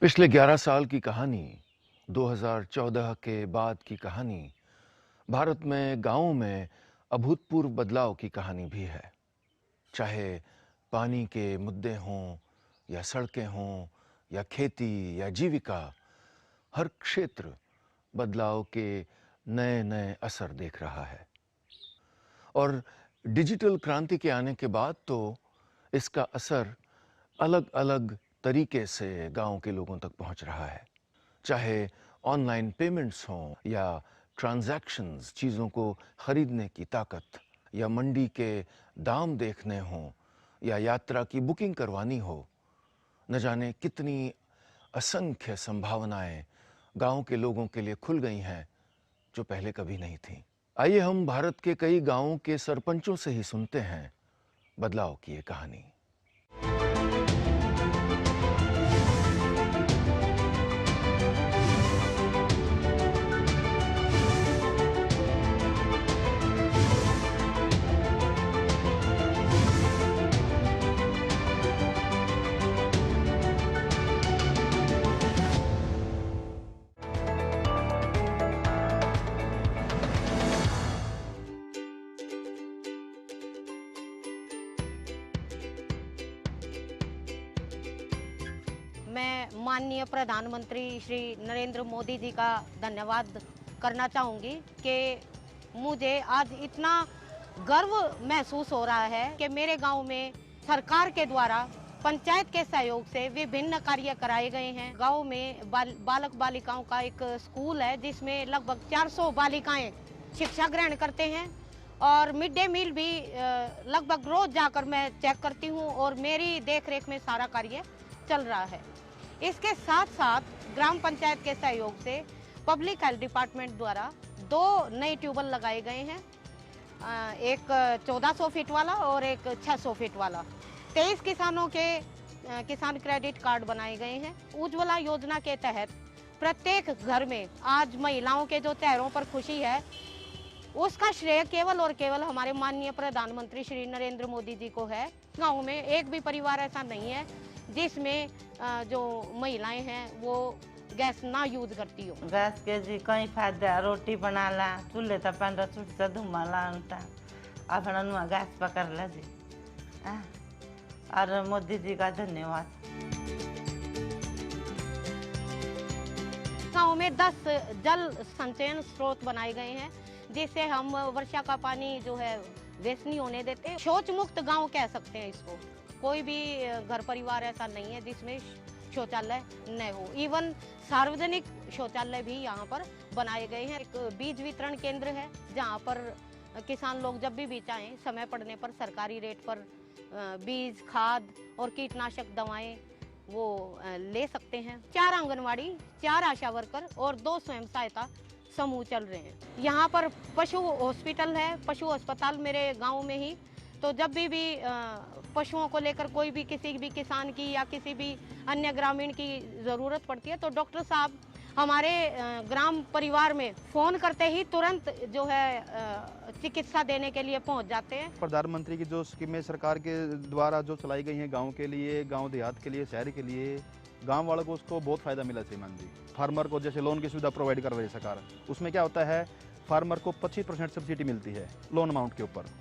पिछले 11 साल की कहानी, 2014 के बाद की कहानी, भारत में गांवों में अभूतपूर्व बदलाव की कहानी भी है। चाहे पानी के मुद्दे हों या सड़कें हों या खेती या जीविका, हर क्षेत्र बदलाव के नए-नए असर देख रहा है। और डिजिटल क्रांति के आने के बाद तो इसका असर अलग-अलग तरीके से गांव के लोगों तक पहुंच रहा है। चाहे ऑनलाइन पेमेंट्स हों या ट्रांजैक्शंस, चीज़ों को खरीदने की ताकत, या मंडी के दाम देखने हों या यात्रा की बुकिंग करवानी हो, न जाने कितनी असंख्य संभावनाएं गांव के लोगों के लिए खुल गई हैं जो पहले कभी नहीं थीं। आइए हम भारत के कई गांवों के सरपंचों से ही सुनते हैं बदलाव की ये कहानी। मैं माननीय प्रधानमंत्री श्री नरेंद्र मोदी जी का धन्यवाद करना चाहूँगी कि मुझे आज इतना गर्व महसूस हो रहा है कि मेरे गांव में सरकार के द्वारा पंचायत के सहयोग से विभिन्न कार्य कराए गए हैं। गांव में बालक बालिकाओं का एक स्कूल है जिसमें लगभग 400 बालिकाएं शिक्षा ग्रहण करते हैं और मिड डे मील भी लगभग रोज जाकर मैं चेक करती हूं और मेरी देखरेख में सारा कार्य चल रहा है। इसके साथ साथ ग्राम पंचायत के सहयोग से पब्लिक हेल्थ डिपार्टमेंट द्वारा 2 नए ट्यूबवेल लगाए गए हैं, एक 1400 फीट वाला और एक 600 फीट वाला। 23 किसानों के किसान क्रेडिट कार्ड बनाए गए हैं। उज्ज्वला योजना के तहत प्रत्येक घर में आज महिलाओं के जो चेहरों पर खुशी है, उसका श्रेय केवल और केवल हमारे माननीय प्रधानमंत्री श्री नरेंद्र मोदी जी को है। गाँव में एक भी परिवार ऐसा नहीं है जिसमें जो महिलाएं हैं वो गैस ना यूज करती हो। गैस के जी कई फायदा, रोटी बनाला, चूल्हे तो पंद्रह चुट से धुमाला उल्टा अपना नुआ गैस पकड़ ला जी। और मोदी जी का धन्यवाद। गाँव में 10 जल संचयन स्रोत बनाए गए हैं जिससे हम वर्षा का पानी जो है वेस्ट नहीं होने देते। शौच मुक्त गाँव कह सकते हैं इसको। कोई भी घर परिवार ऐसा नहीं है जिसमें शौचालय न हो। इवन सार्वजनिक शौचालय भी यहाँ पर बनाए गए हैं। एक बीज वितरण केंद्र है जहाँ पर किसान लोग जब भी चाहें समय पड़ने पर सरकारी रेट पर बीज, खाद और कीटनाशक दवाएं वो ले सकते हैं। 4 आंगनवाड़ी, 4 आशा वर्कर और 2 स्वयं सहायता समूह चल रहे हैं। यहाँ पर पशु हॉस्पिटल है, पशु अस्पताल मेरे गाँव में ही। तो जब भी पशुओं को लेकर कोई भी किसी भी किसान की या किसी भी अन्य ग्रामीण की ज़रूरत पड़ती है तो डॉक्टर साहब हमारे ग्राम परिवार में फ़ोन करते ही तुरंत जो है चिकित्सा देने के लिए पहुंच जाते हैं। प्रधानमंत्री की जो स्कीमें सरकार के द्वारा जो चलाई गई हैं गांव के लिए, गांव देहात के लिए, शहर के लिए, गांव वालों को उसको बहुत फ़ायदा मिला श्रीमान जी। फार्मर को जैसे लोन की सुविधा प्रोवाइड कर रही है सरकार, उसमें क्या होता है फार्मर को 25% सब्सिडी मिलती है लोन अमाउंट के ऊपर।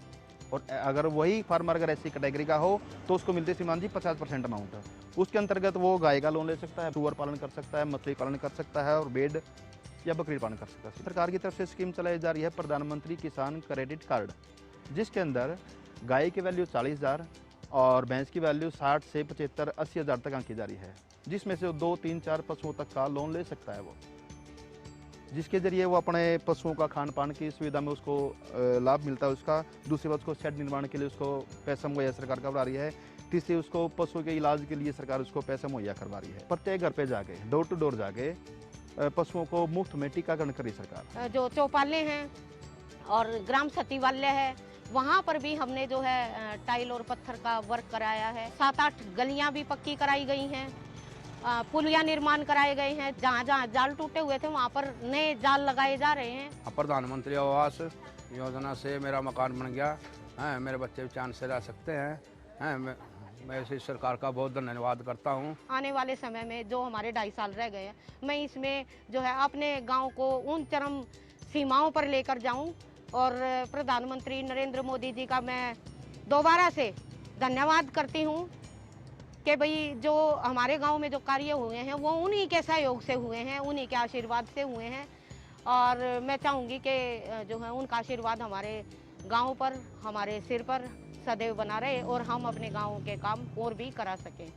और अगर वही फार्मर अगर ऐसी कैटेगरी का हो तो उसको मिलती है श्रीमान जी 50% अमाउंट। उसके अंतर्गत वो गाय का लोन ले सकता है, सुअर पालन कर सकता है, मछली पालन कर सकता है और भेड़ या बकरी पालन कर सकता है। सरकार की तरफ से स्कीम चलाई जा रही है प्रधानमंत्री किसान क्रेडिट कार्ड, जिसके अंदर गाय की वैल्यू 40,000 और भैंस की वैल्यू 60 से 75, 80,000 तक आंकी जा रही है, जिसमें से 2, 3, 4 पशुओं तक का लोन ले सकता है वो, जिसके जरिए वो अपने पशुओं का खान पान की सुविधा में उसको लाभ मिलता है उसका। दूसरी बात, उसको शेड निर्माण के लिए उसको पैसा मुहैया सरकार करवा रही है। तीसरी, उसको पशुओं के इलाज के लिए सरकार उसको पैसा मुहैया करवा रही है। प्रत्येक घर पे जाके, डोर टू डोर जाके पशुओं को मुफ्त में टीकाकरण करी सरकार। जो चौपाले हैं और ग्राम सचिवालय है, वहाँ पर भी हमने जो है टाइल और पत्थर का वर्क कराया है। 7-8 गलियाँ भी पक्की कराई गई हैं, पुलिया निर्माण कराए गए हैं। जहाँ जहाँ जाल टूटे हुए थे वहाँ पर नए जाल लगाए जा रहे हैं। प्रधानमंत्री आवास योजना से मेरा मकान बन गया है, मेरे बच्चे भी चांद से रह सकते हैं। मैं इस सरकार का बहुत धन्यवाद करता हूँ। आने वाले समय में जो हमारे 2.5 साल रह गए हैं, मैं इसमें जो है अपने गांव को उन चरम सीमाओं पर लेकर जाऊं और प्रधानमंत्री नरेंद्र मोदी जी का मैं दोबारा से धन्यवाद करती हूं कि भाई जो हमारे गांव में जो कार्य हुए हैं वो उन्हीं के सहयोग से हुए हैं, उन्हीं के आशीर्वाद से हुए हैं। और मैं चाहूँगी कि जो है उनका आशीर्वाद हमारे गांव पर, हमारे सिर पर सदैव बना रहे और हम अपने गांव के काम और भी करा सकें।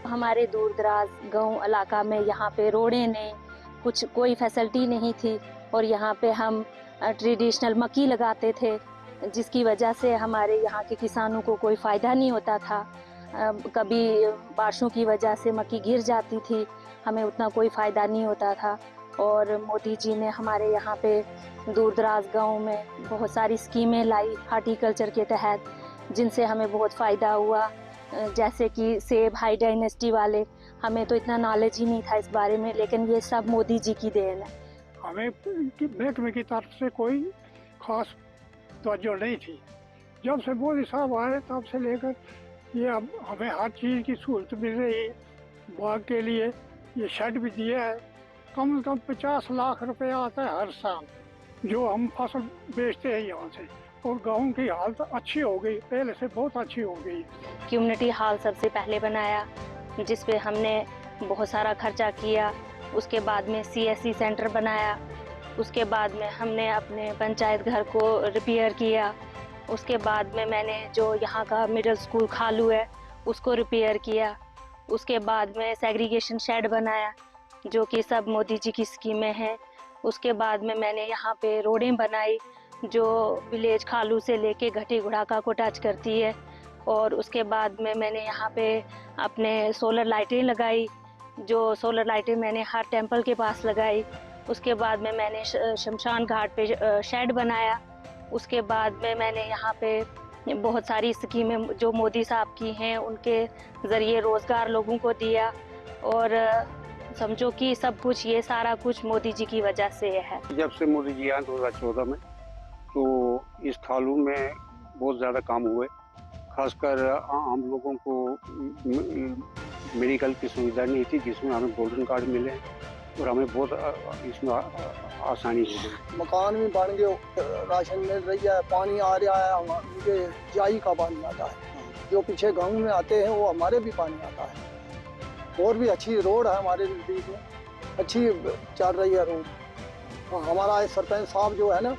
हमारे दूर दराज गांव इलाका में यहाँ पे रोडें नहीं, कुछ कोई फैसिलिटी नहीं थी और यहाँ पे हम ट्रेडिशनल मक्की लगाते थे, जिसकी वजह से हमारे यहाँ के किसानों को कोई फ़ायदा नहीं होता था। कभी बारिशों की वजह से मक्की गिर जाती थी, हमें उतना कोई फ़ायदा नहीं होता था। और मोदी जी ने हमारे यहाँ पे दूर दराज गाँव में बहुत सारी स्कीमें लाई हार्टिकल्चर के तहत, जिनसे हमें बहुत फ़ायदा हुआ। जैसे कि सेब हाई डायनेस्टी वाले, हमें तो इतना नॉलेज ही नहीं था इस बारे में, लेकिन ये सब मोदी जी की देन है। हमें महकमे की तरफ से कोई खास तवज्जो नहीं थी। जब से मोदी साहब आए तब से लेकर ये अब हमें हर चीज़ की सहूलत मिल रही है। बाग के लिए ये शेड भी दिया है, कम से कम 50 लाख रुपया आता है हर साल, जो हम फसल बेचते हैं यहाँ से। और गाँव की हालत अच्छी हो गई, पहले से बहुत अच्छी हो गई। कम्युनिटी हॉल सबसे पहले बनाया, जिस पे हमने बहुत सारा खर्चा किया। उसके बाद में CSC सेंटर बनाया। उसके बाद में हमने अपने पंचायत घर को रिपेयर किया। उसके बाद में मैंने जो यहाँ का मिडिल स्कूल खालू है उसको रिपेयर किया। उसके बाद में सेग्रीगेशन शेड बनाया, जो कि सब मोदी जी की स्कीमें हैं। उसके बाद में मैंने यहाँ पे रोडें बनाई जो विलेज खालू से लेके घटी गुड़ाका को टच करती है। और उसके बाद में मैंने यहाँ पे अपने सोलर लाइटें लगाई, जो सोलर लाइटें मैंने हर टेंपल के पास लगाई। उसके बाद में मैंने शमशान घाट पे शेड बनाया। उसके बाद में मैंने यहाँ पे बहुत सारी स्कीमें जो मोदी साहब की हैं उनके ज़रिए रोज़गार लोगों को दिया। और समझो कि सब कुछ ये सारा कुछ मोदी जी की वजह से है। जब से मोदी जी आए 2014 में, तो इस खालू में बहुत ज़्यादा काम हुए। खासकर हम लोगों को मेडिकल की सुविधा नहीं थी, जिसमें हमें गोल्डन कार्ड मिले और हमें बहुत इसमें आसानी हो गई। मकान भी बन गए, राशन मिल रही है, पानी आ रहा है, उनके जाई का पानी आता है। जो पीछे गांव में आते हैं वो हमारे भी पानी आता है। और भी अच्छी रोड है हमारे नज़दीक में, अच्छी चल रही है रोड। हमारा सरपंच साहब जो है ना,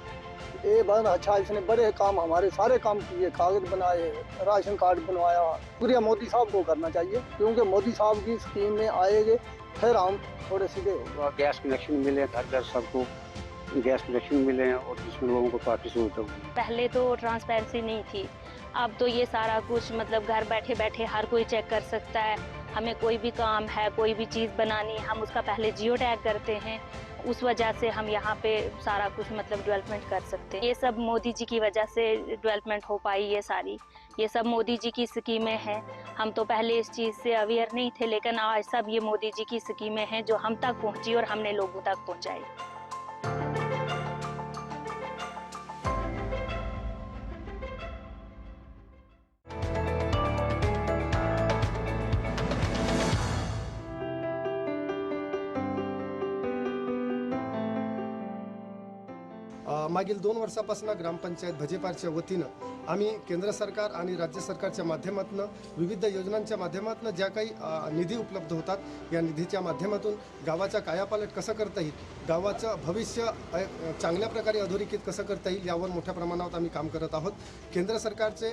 ये बहुत अच्छा, इसने बड़े काम, हमारे सारे काम किए, कागज बनाए, राशन कार्ड बनवाया। पूरा मोदी साहब को करना चाहिए, क्योंकि मोदी साहब की स्कीम में आएंगे फिर हम थोड़े सीधे होंगे। गैस कनेक्शन मिले, घर सबको गैस कनेक्शन मिले हैं और जिसमें लोगों को काफ़ी सहूलत होगी। पहले तो ट्रांसपेरेंसी नहीं थी, अब तो ये सारा कुछ मतलब घर बैठे बैठे हर कोई चेक कर सकता है। हमें कोई भी काम है, कोई भी चीज़ बनानी है, हम उसका पहले जियो टैग करते हैं। उस वजह से हम यहाँ पे सारा कुछ मतलब डेवलपमेंट कर सकते हैं। ये सब मोदी जी की वजह से डेवलपमेंट हो पाई। ये सब मोदी जी की स्कीमें हैं। हम तो पहले इस चीज़ से अवेयर नहीं थे, लेकिन आज सब ये मोदी जी की स्कीमें हैं जो हम तक पहुँची और हमने लोगों तक पहुँचाई। मागील 2 वर्षापासून ग्रामपंचायत भजेपारच्या वतीनं आम्ही केंद्र सरकार आणि राज्य सरकारच्या माध्यमातून विविध योजनांच्या माध्यमातून ज्या काही निधी उपलब्ध होतात, या निधीच्या माध्यमातून गावाचा कायापालट कसं करता येईल, गावाचं भविष्य चांगल्या प्रकारे अधोरेखित कसं करता येईल, यावर मोठ्या प्रमाणात आम्ही काम करत आहोत। केंद्र सरकारचे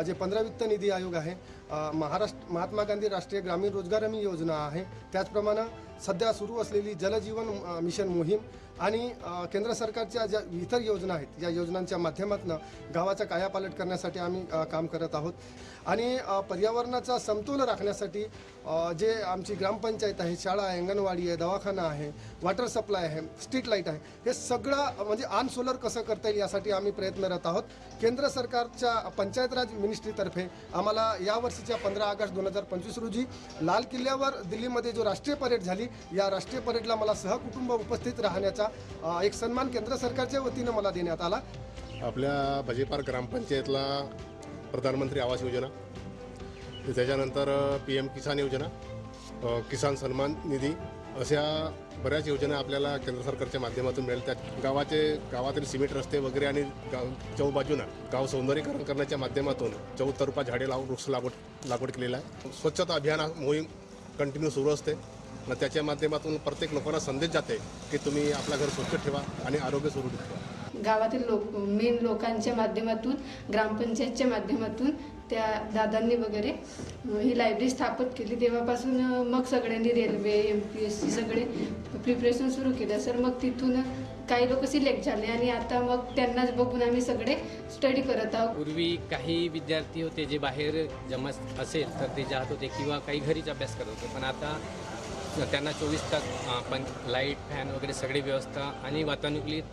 जे 15 वित्त निधी आयोग आहे, महात्मा गांधी राष्ट्रीय ग्रामीण रोजगार हमी योजना आहे, त्याचप्रमाणे सध्या सुरू असलेली जलजीवन मिशन मोहीम आणि केंद्र सरकारच्या ज्या इतर योजना आहेत, या योजनांच्या माध्यमातून गावाचा कायापालट करण्यासाठी आम्ही काम करत आहोत आणि पर्यावरणाचा समतोल राखण्यासाठी जे आमची ग्रामपंचायत आहे, शाळा आहे, अंगणवाडी आहे, दवाखाना आहे, वॉटर सप्लाय आहे, स्ट्रीट लाईट आहे, हे सगळं म्हणजे ऑन सोलर कसं करता येईल यासाठी आम्ही प्रयत्नरत आहोत. केंद्र सरकारच्या पंचायत राज मिनिस्ट्रीतर्फे आम्हाला यावर्षीच्या 15 ऑगस्ट 2025 रोजी लाल किल्ल्यावर दिल्लीमध्ये जो राष्ट्रीय परेड झाली, या राष्ट्रीय परेडला मला सहकुटुंब उपस्थित राहण्याचा एक सन्मान केंद्र सरकारच्या वतीनं मला देण्यात आला. आपल्या भजेपार ग्रामपंचायतला प्रधानमंत्री आवास योजना, त्याच्यानंतर PM किसान योजना, किसान सन्मान निधी अशा बऱ्याच योजना आपल्याला केंद्र सरकारच्या माध्यमातून मिळेल. त्या गावातील सिमेंट रस्ते वगैरे आणि चौबाजूनं गाव सौंदर्यीकरण करण्याच्या माध्यमातून 14 रुपये झाडे लावून वृक्ष लागवड केलेला आहे. स्वच्छता अभियान मोहीम कंटिन्यू सुरू असते आणि त्याच्या माध्यमातून प्रत्येक लोकांना संदेश जाते की तुम्ही आपलं घर स्वच्छ ठेवा आणि आरोग्य सुरू ठेवा. गावातील मेन लोकांच्या माध्यमातून, ग्रामपंचायतच्या माध्यमातून त्या दादांनी वगैरे ही लायब्ररी स्थापित केली. तेव्हापासून मग सगळ्यांनी रेल्वे, MPSC सगळे प्रिपरेशन सुरू केलं सर. मग तिथून काही लोक सिलेक्ट झाले आणि आता मग त्यांनाच बघून आम्ही सगळे स्टडी करत आहोत. पूर्वी काही विद्यार्थी होते जे बाहेर जमा असेल तर ते जात होते किंवा काही घरीच अभ्यास करत होते, पण आता त्यांना 24 तास लाईट, फॅन वगैरे सगळी व्यवस्था आणि वातानुकूलित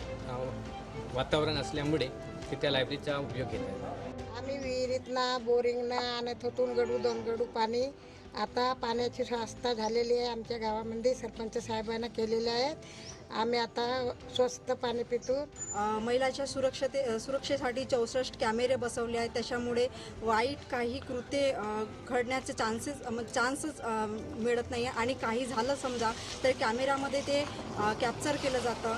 वातावरण असल्यामुळे ते त्या लायब्ररीचा उपयोग घेत आहेत. आम्ही विहिरीतनं, बोरिंगनं आणत होतो 2 गडू पाणी. आता पाण्याची व्यवस्था झालेली आहे आमच्या गावामध्ये, सरपंच साहेबांना केलेले आहेत. आम्ही आता स्वस्त पाणी पितो. महिलाच्या सुरक्षेसाठी 64 कॅमेरे बसवले आहेत. त्याच्यामुळे वाईट काही कृत्ये घडण्याचे चान्सेस मिळत नाही आणि काही झालं समजा तर कॅमेरामध्ये ते कॅप्चर केलं जातं.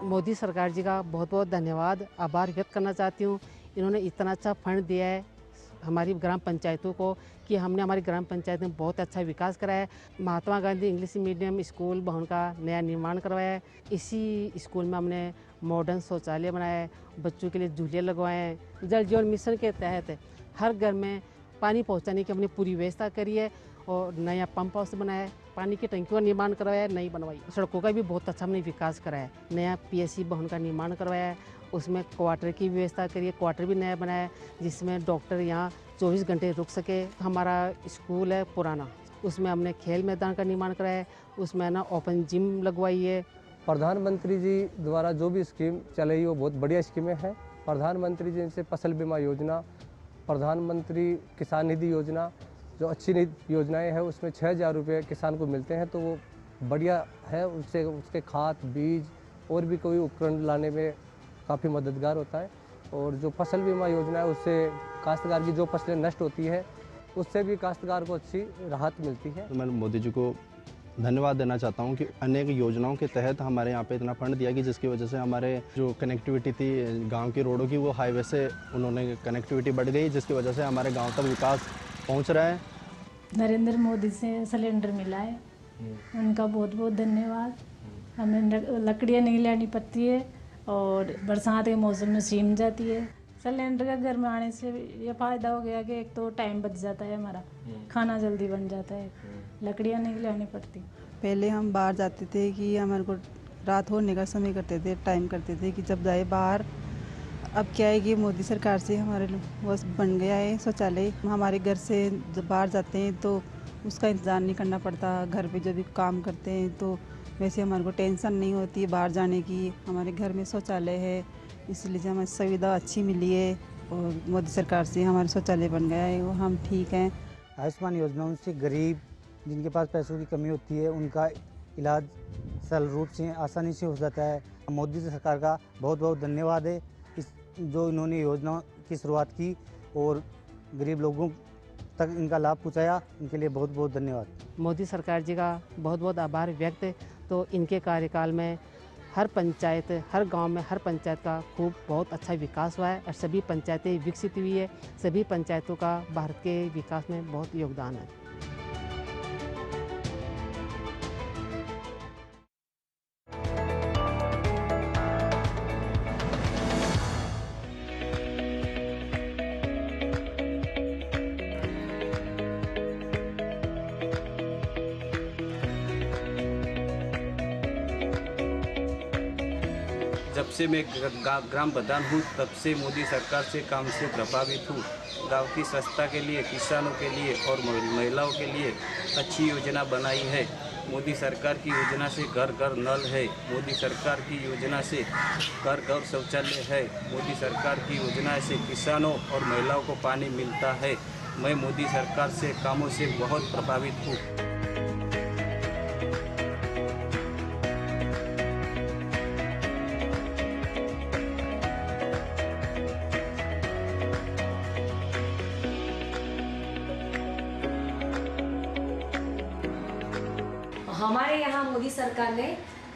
मोदी सरकार जी का बहुत बहुत धन्यवाद, आभार व्यक्त करना चाहती हूँ. इन्होंने इतना अच्छा फंड दिया है हमारी ग्राम पंचायतों को कि हमने हमारी ग्राम पंचायत में बहुत अच्छा विकास कराया है. Mahatma Gandhi English medium school भवन का नया निर्माण करवाया है. इसी स्कूल में हमने मॉडर्न शौचालय बनाया है, बच्चों के लिए झूले लगवाए हैं. जल जीवन मिशन के तहत हर घर में पानी पहुँचाने की हमने पूरी व्यवस्था करी है और नया पंप हाउस बनाया है, पानी की टंकियों का निर्माण करवाया है, नई बनवाई. सड़कों का भी बहुत अच्छा हमने विकास कराया है. नया PSC भवन का निर्माण करवाया है, उसमें क्वार्टर की व्यवस्था करिए, क्वार्टर भी नया बनाया है जिसमें डॉक्टर यहाँ 24 घंटे रुक सके. हमारा स्कूल है पुराना, उसमें हमने खेल मैदान का निर्माण कराया है, उसमें ना ओपन जिम लगवाई है. प्रधानमंत्री जी द्वारा जो भी स्कीम चलाई वो बहुत बढ़िया स्कीमें हैं. प्रधानमंत्री जी से फसल बीमा योजना, प्रधानमंत्री किसान निधि योजना, जो अच्छी योजनाएं हैं उसमें 6,000 रुपये किसान को मिलते हैं, तो वो बढ़िया है. उससे उसके खाद, बीज और भी कोई उपकरण लाने में काफ़ी मददगार होता है. और जो फसल बीमा योजना है उससे काश्तकार की जो फसलें नष्ट होती है उससे भी काश्तकार को अच्छी राहत मिलती है. मैं मोदी जी को धन्यवाद देना चाहता हूं कि अनेक योजनाओं के तहत हमारे यहाँ पे इतना फंड दिया कि जिसकी वजह से हमारे जो कनेक्टिविटी थी गांव की रोडों की, वो हाईवे से उन्होंने कनेक्टिविटी बढ़ गई, जिसकी वजह से हमारे गांव तक विकास पहुंच रहा है. नरेंद्र मोदी से सिलेंडर मिला है, उनका बहुत बहुत धन्यवाद. हमें लकड़ियाँ नहीं लानी पड़ती है और बरसात के मौसम में सीम जाती है. सिलेंडर का घर में आने से ये फ़ायदा हो गया कि एक तो टाइम बच जाता है, हमारा खाना जल्दी बन जाता है, लकड़ियाँ नहीं लानी पड़ती. पहले हम बाहर जाते थे कि हमारे को रात होने का समय करते थे, टाइम करते थे कि जब जाए बाहर. अब क्या है कि मोदी सरकार से हमारे वो बन गया है शौचालय. हमारे घर से जब बाहर जाते हैं तो उसका इंतज़ार नहीं करना पड़ता. घर पे जब भी काम करते हैं तो वैसे हमारे को टेंशन नहीं होती बाहर जाने की. हमारे घर में शौचालय है, इसलिए हमें सुविधा अच्छी मिली है और मोदी सरकार से हमारे शौचालय बन गया है, वो हम ठीक हैं. आयुष्मान योजनाओं से गरीब जिनके पास पैसों की कमी होती है उनका इलाज सरल रूप से आसानी से हो जाता है. मोदी सरकार का बहुत बहुत धन्यवाद है. जो इन्होंने योजना की शुरुआत की और गरीब लोगों तक इनका लाभ पहुंचाया, इनके लिए बहुत बहुत धन्यवाद. मोदी सरकार जी का बहुत बहुत आभार व्यक्त. तो इनके कार्यकाल में हर पंचायत, हर गांव में हर पंचायत का खूब बहुत अच्छा विकास हुआ है और सभी पंचायतें विकसित हुई है. सभी पंचायतों का भारत के विकास में बहुत योगदान है. जब से मैं ग्राम प्रधान हूँ तब से मोदी सरकार से काम से प्रभावित हूँ। गांव की स्वच्छता के लिए, किसानों के लिए और महिलाओं के लिए अच्छी योजना बनाई है। मोदी सरकार की योजना से घर घर नल है। मोदी सरकार की योजना से घर घर शौचालय है। मोदी सरकार की योजना से किसानों और महिलाओं को पानी मिलता है। मैं मोदी सरकार से कामों से बहुत प्रभावित हूँ। हमारे यहाँ मोदी सरकार ने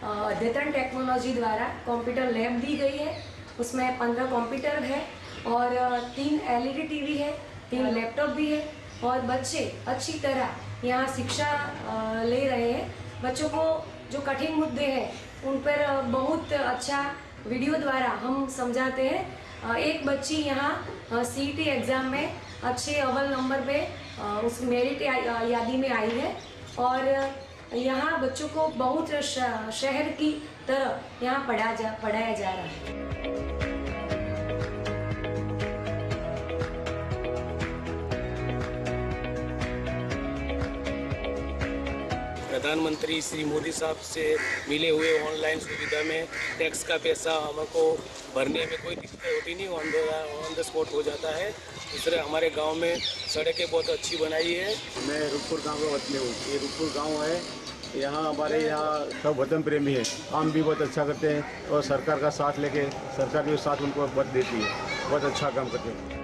अद्यतन टेक्नोलॉजी द्वारा कंप्यूटर लैब दी गई है। उसमें 15 कंप्यूटर है और 3 LED टीवी है, 3 लैपटॉप भी है और बच्चे अच्छी तरह यहाँ शिक्षा ले रहे हैं। बच्चों को जो कठिन मुद्दे हैं उन पर बहुत अच्छा वीडियो द्वारा हम समझाते हैं। एक बच्ची यहाँ CET एग्ज़ाम में अच्छे अव्वल नंबर पे उस मेरिट यादी में आई है और यहाँ बच्चों को बहुत शहर की तरह यहाँ पढ़ाया जा रहा है। प्रधानमंत्री श्री मोदी साहब से मिले हुए ऑनलाइन सुविधा में टैक्स का पैसा हमको भरने में कोई दिक्कत होती नहीं, ऑन द स्पॉट हो जाता है। दूसरे हमारे गांव में सड़कें बहुत अच्छी बनाई है। मैं रूपपुर गांव का वतनी हूँ। ये रूपपुर गांव है। यहाँ हमारे यहाँ सब वतन प्रेमी है, काम भी बहुत अच्छा करते हैं और सरकार का साथ लेके सरकार भी साथ उनको वोट देती है। बहुत अच्छा काम करते हैं।